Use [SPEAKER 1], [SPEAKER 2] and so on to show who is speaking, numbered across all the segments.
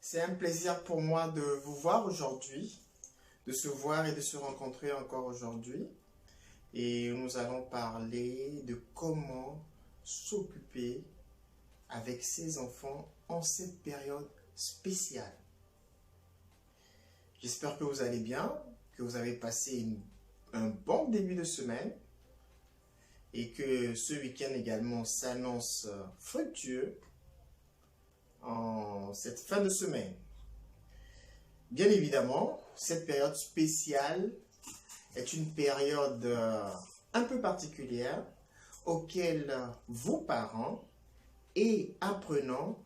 [SPEAKER 1] C'est un plaisir pour moi de vous voir aujourd'hui, de se voir et de se rencontrer encore aujourd'hui. Et nous allons parler de comment s'occuper avec ses enfants en cette période spéciale. J'espère que vous allez bien, que vous avez passé un bon début de semaine et que ce week-end également s'annonce fructueux en cette fin de semaine. Bien évidemment, cette période spéciale est une période un peu particulière auquel vos parents et apprenants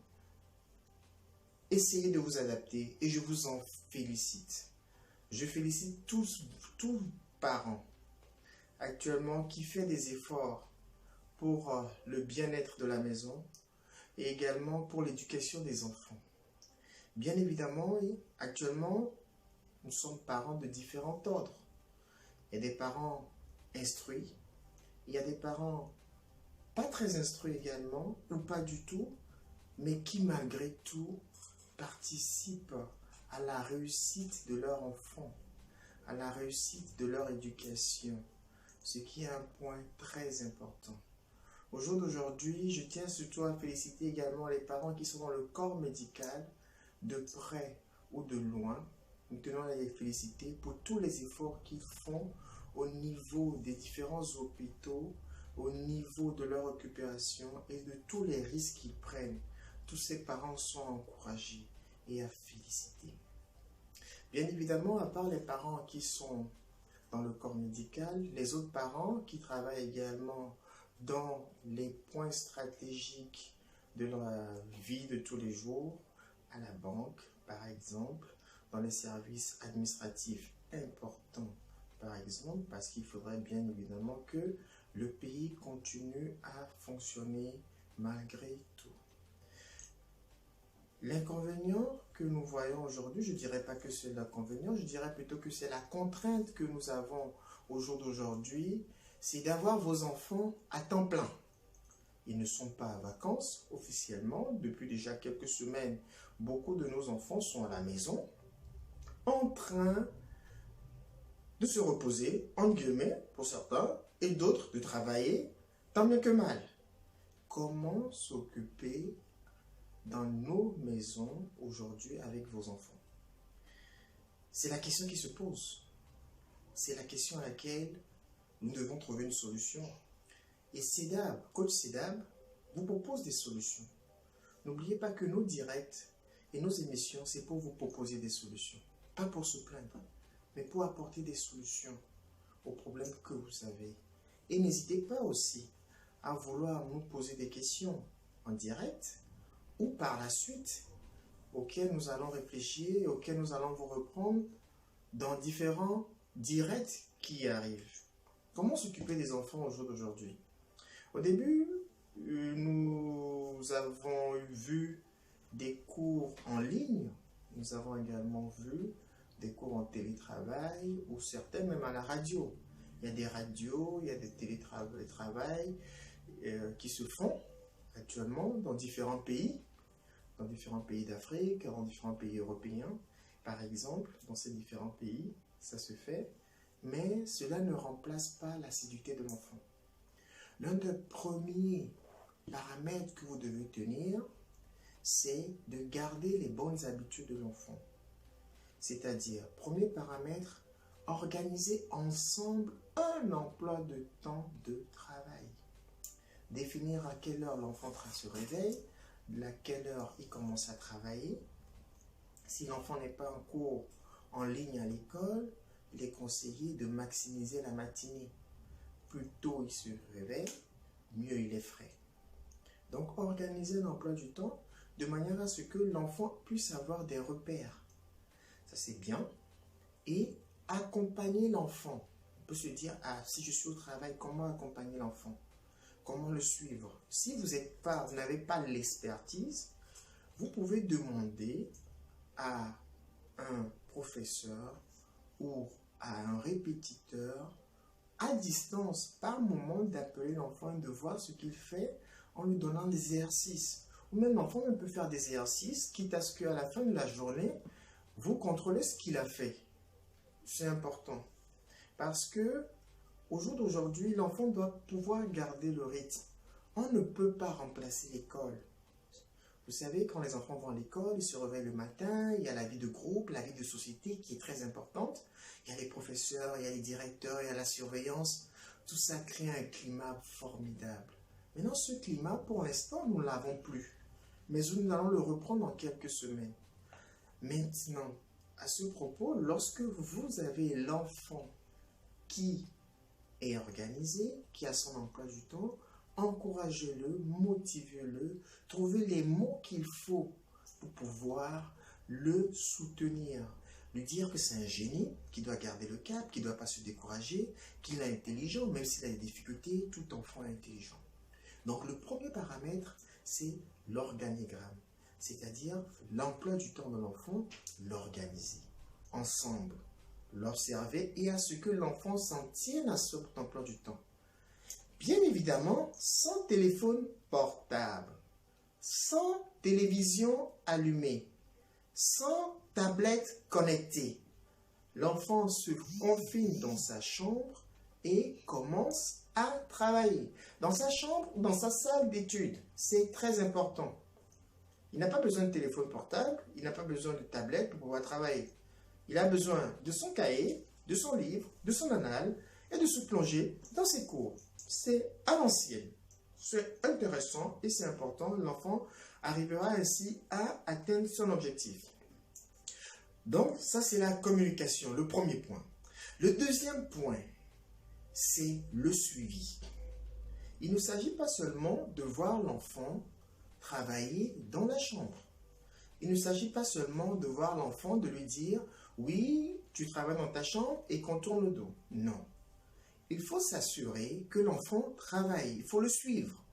[SPEAKER 1] essayez de vous adapter et je vous en félicite. Je félicite tous parents actuellement qui font des efforts pour le bien-être de la maison et également pour l'éducation des enfants. Bien évidemment, actuellement, nous sommes parents de différents ordres. Il y a des parents instruits, il y a des parents pas très instruits également, ou pas du tout, mais qui malgré tout participent à la réussite de leur enfant, à la réussite de leur éducation, ce qui est un point très important. Au jour d'aujourd'hui, je tiens surtout à féliciter également les parents qui sont dans le corps médical, de près ou de loin. Nous tenons à les féliciter pour tous les efforts qu'ils font au niveau des différents hôpitaux, au niveau de leur occupation et de tous les risques qu'ils prennent. Tous ces parents sont encouragés et à féliciter. Bien évidemment, à part les parents qui sont dans le corps médical, les autres parents qui travaillent également dans les points stratégiques de la vie de tous les jours, à la banque par exemple, dans les services administratifs importants par exemple, parce qu'il faudrait bien évidemment que le pays continue à fonctionner malgré tout. L'inconvénient que nous voyons aujourd'hui, je ne dirais pas que c'est l'inconvénient, je dirais plutôt que c'est la contrainte que nous avons au jour d'aujourd'hui, c'est d'avoir vos enfants à temps plein. Ils ne sont pas en vacances officiellement. Depuis déjà quelques semaines, beaucoup de nos enfants sont à la maison, en train de se reposer, entre guillemets, pour certains, et d'autres de travailler, tant bien que mal. Comment s'occuper dans nos maisons aujourd'hui avec vos enfants? C'est la question qui se pose. C'est la question à laquelle nous devons trouver une solution. Et CEDAB, coach CEDAB, vous propose des solutions. N'oubliez pas que nos directs et nos émissions, c'est pour vous proposer des solutions. Pas pour se plaindre, mais pour apporter des solutions aux problèmes que vous avez. Et n'hésitez pas aussi à vouloir nous poser des questions en direct ou par la suite, auxquelles nous allons réfléchir et auxquelles nous allons vous reprendre dans différents directs qui arrivent. Comment s'occuper des enfants au jour d'aujourd'hui? Au début, nous avons vu des cours en ligne. Nous avons également vu des cours en télétravail ou certains même à la radio. Il y a des radios, il y a des télétravails qui se font actuellement dans différents pays d'Afrique, dans différents pays européens. Par exemple, dans ces différents pays, ça se fait, mais cela ne remplace pas l'assiduité de l'enfant. L'un des premiers paramètres que vous devez tenir, c'est de garder les bonnes habitudes de l'enfant. C'est-à-dire, premier paramètre, organiser ensemble un emploi de temps de travail. Définir à quelle heure l'enfant se réveille, à quelle heure il commence à travailler. Si l'enfant n'est pas en cours en ligne à l'école, il est conseillé de maximiser la matinée. Plus tôt il se réveille, mieux il est frais. Donc, organiser l'emploi du temps de manière à ce que l'enfant puisse avoir des repères. Ça, c'est bien. Et accompagner l'enfant. On peut se dire, ah, si je suis au travail, comment accompagner l'enfant? Comment le suivre? Si vous n'avez pas l'expertise, vous pouvez demander à un professeur ou à un répétiteur à distance, par moment, d'appeler l'enfant et de voir ce qu'il fait en lui donnant des exercices Ou même l'enfant peut faire des exercices, quitte à ce qu'à la fin de la journée, vous contrôlez ce qu'il a fait. C'est important. Parce que au jour d'aujourd'hui, l'enfant doit pouvoir garder le rythme. On ne peut pas remplacer l'école. Vous savez, quand les enfants vont à l'école, ils se réveillent le matin, il y a la vie de groupe, la vie de société qui est très importante. Il y a les professeurs, il y a les directeurs, il y a la surveillance. Tout ça crée un climat formidable. Maintenant, ce climat, pour l'instant, nous ne l'avons plus. Mais nous allons le reprendre dans quelques semaines. Maintenant, à ce propos, lorsque vous avez l'enfant qui est organisé, qui a son emploi du temps, encouragez-le, motivez-le, trouvez les mots qu'il faut pour pouvoir le soutenir. Lui dire que c'est un génie, qui doit garder le cap, qui ne doit pas se décourager, qu'il est intelligent, même s'il a des difficultés, tout enfant est intelligent. Donc le premier paramètre, c'est l'organigramme, c'est-à-dire l'emploi du temps de l'enfant, l'organiser. Ensemble, l'observer et à ce que l'enfant s'en tienne à son emploi du temps. Bien évidemment, sans téléphone portable, sans télévision allumée, sans tablette connectée. L'enfant se confine dans sa chambre et commence à travailler. Dans sa chambre, dans sa salle d'études, c'est très important. Il n'a pas besoin de téléphone portable, il n'a pas besoin de tablette pour pouvoir travailler. Il a besoin de son cahier, de son livre, de son annale et de se plonger dans ses cours. C'est à l'ancienne. C'est intéressant et c'est important. L'enfant arrivera ainsi à atteindre son objectif. Donc, ça c'est la communication, le premier point. Le deuxième point, c'est le suivi. Il ne s'agit pas seulement de voir l'enfant travailler dans la chambre. Il ne s'agit pas seulement de voir l'enfant, de lui dire « oui, tu travailles dans ta chambre et qu'on tourne le dos ». Non. Il faut s'assurer que l'enfant travaille, il faut le suivre.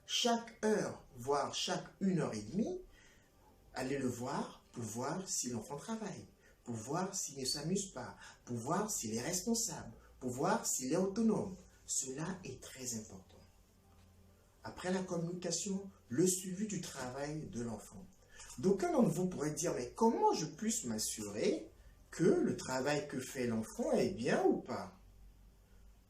[SPEAKER 1] Chaque heure, voire chaque 1h30, allez le voir pour voir si l'enfant travaille, pour voir s'il ne s'amuse pas, pour voir s'il est responsable, pour voir s'il est autonome. Cela est très important. Après la communication, le suivi du travail de l'enfant. D'aucuns d'entre vous pourraient dire, mais comment je puisse m'assurer que le travail que fait l'enfant est bien ou pas?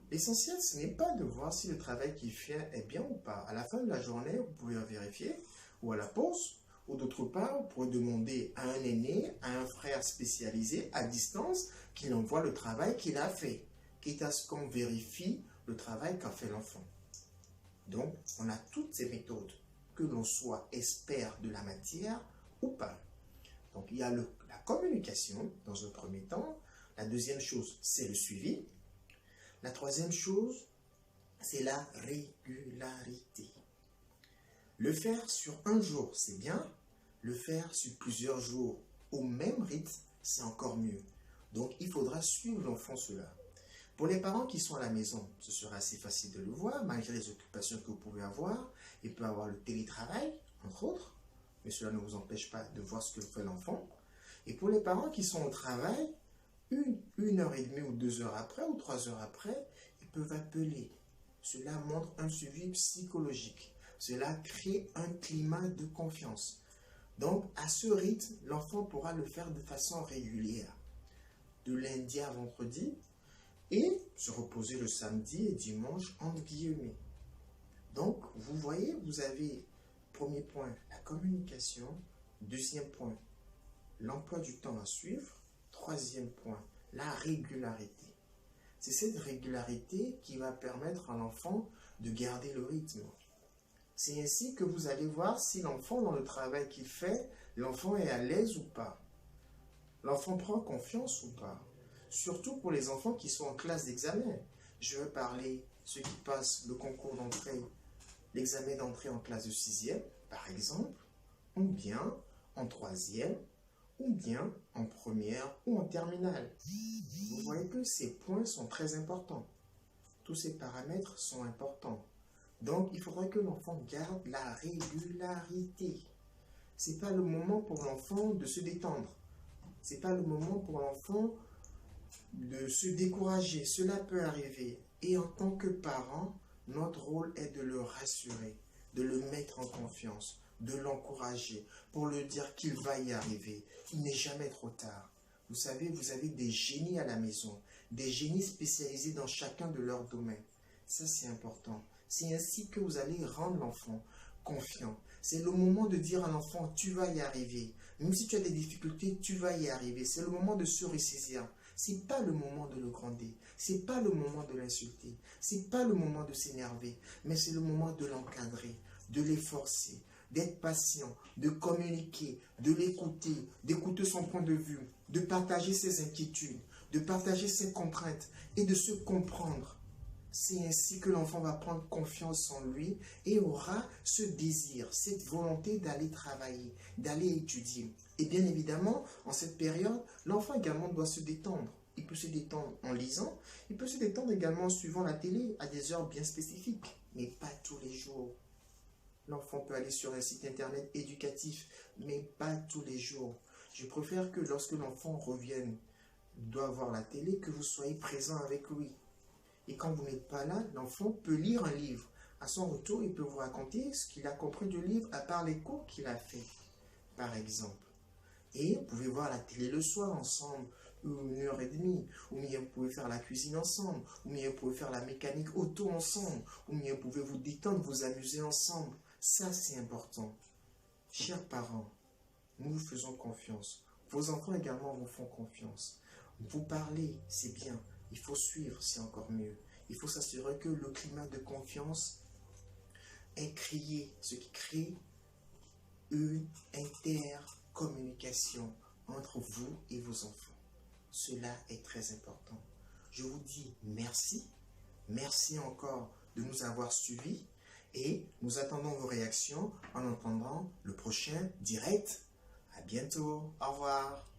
[SPEAKER 1] L'essentiel, ce n'est pas de voir si le travail qu'il fait est bien ou pas. À la fin de la journée, vous pouvez vérifier, ou à la pause, ou d'autre part, vous pourrez demander à un aîné, à un frère spécialisé, à distance, qu'il envoie le travail qu'il a fait, quitte à ce qu'on vérifie le travail qu'a fait l'enfant. Donc, on a toutes ces méthodes, que l'on soit expert de la matière ou pas. Donc, il y a la communication, dans un premier temps. La deuxième chose, c'est le suivi. La troisième chose, c'est la régularité. Le faire sur un jour, c'est bien. Le faire sur plusieurs jours au même rythme, c'est encore mieux. Donc, il faudra suivre l'enfant cela. Pour les parents qui sont à la maison, ce sera assez facile de le voir, malgré les occupations que vous pouvez avoir. Il peut avoir le télétravail, entre autres, mais cela ne vous empêche pas de voir ce que fait l'enfant. Et pour les parents qui sont au travail, 1h30 ou 2 heures après, ou 3 heures après, ils peuvent appeler. Cela montre un suivi psychologique. Cela crée un climat de confiance. Donc, à ce rythme, l'enfant pourra le faire de façon régulière. De lundi à vendredi, et se reposer le samedi et dimanche, entre guillemets. Donc, vous voyez, vous avez, premier point, la communication. Deuxième point, l'emploi du temps à suivre. Troisième point, la régularité. C'est cette régularité qui va permettre à l'enfant de garder le rythme. C'est ainsi que vous allez voir si l'enfant, dans le travail qu'il fait, l'enfant est à l'aise ou pas. L'enfant prend confiance ou pas. Surtout pour les enfants qui sont en classe d'examen. Je veux parler ceux qui passent le concours d'entrée, l'examen d'entrée en classe de 6e, par exemple, ou bien en 3e, ou bien en première ou en terminale. Vous voyez que ces points sont très importants. Tous ces paramètres sont importants. Donc, il faudrait que l'enfant garde la régularité. Ce n'est pas le moment pour l'enfant de se détendre. Ce n'est pas le moment pour l'enfant de se décourager. Cela peut arriver. Et en tant que parent, notre rôle est de le rassurer, de le mettre en confiance, de l'encourager, pour lui dire qu'il va y arriver. Il n'est jamais trop tard. Vous savez, vous avez des génies à la maison, des génies spécialisés dans chacun de leurs domaines. Ça, c'est important. C'est ainsi que vous allez rendre l'enfant confiant. C'est le moment de dire à l'enfant, tu vas y arriver. Même si tu as des difficultés, tu vas y arriver. C'est le moment de se ressaisir. C'est pas le moment de le gronder. C'est pas le moment de l'insulter. C'est pas le moment de s'énerver. Mais c'est le moment de l'encadrer, de l'efforcer, d'être patient, de communiquer, de l'écouter, d'écouter son point de vue, de partager ses inquiétudes, de partager ses contraintes et de se comprendre. C'est ainsi que l'enfant va prendre confiance en lui et aura ce désir, cette volonté d'aller travailler, d'aller étudier. Et bien évidemment, en cette période, l'enfant également doit se détendre. Il peut se détendre en lisant, il peut se détendre également en suivant la télé à des heures bien spécifiques, mais pas tous les jours. L'enfant peut aller sur un site internet éducatif, mais pas tous les jours. Je préfère que lorsque l'enfant revienne, doit voir la télé, que vous soyez présent avec lui. Et quand vous n'êtes pas là, l'enfant peut lire un livre. À son retour, il peut vous raconter ce qu'il a compris du livre à part les cours qu'il a fait, par exemple. Et vous pouvez voir la télé le soir ensemble, 1 heure et demie. Ou bien vous pouvez faire la cuisine ensemble. Ou bien vous pouvez faire la mécanique auto ensemble. Ou bien vous pouvez vous détendre, vous amuser ensemble. Ça, c'est important. Chers parents, nous vous faisons confiance. Vos enfants également vous font confiance. Vous parlez, c'est bien. Il faut suivre, c'est encore mieux. Il faut s'assurer que le climat de confiance est créé, ce qui crée une intercommunication entre vous et vos enfants. Cela est très important. Je vous dis merci. Merci encore de nous avoir suivis et nous attendons vos réactions en entendant le prochain direct. À bientôt. Au revoir.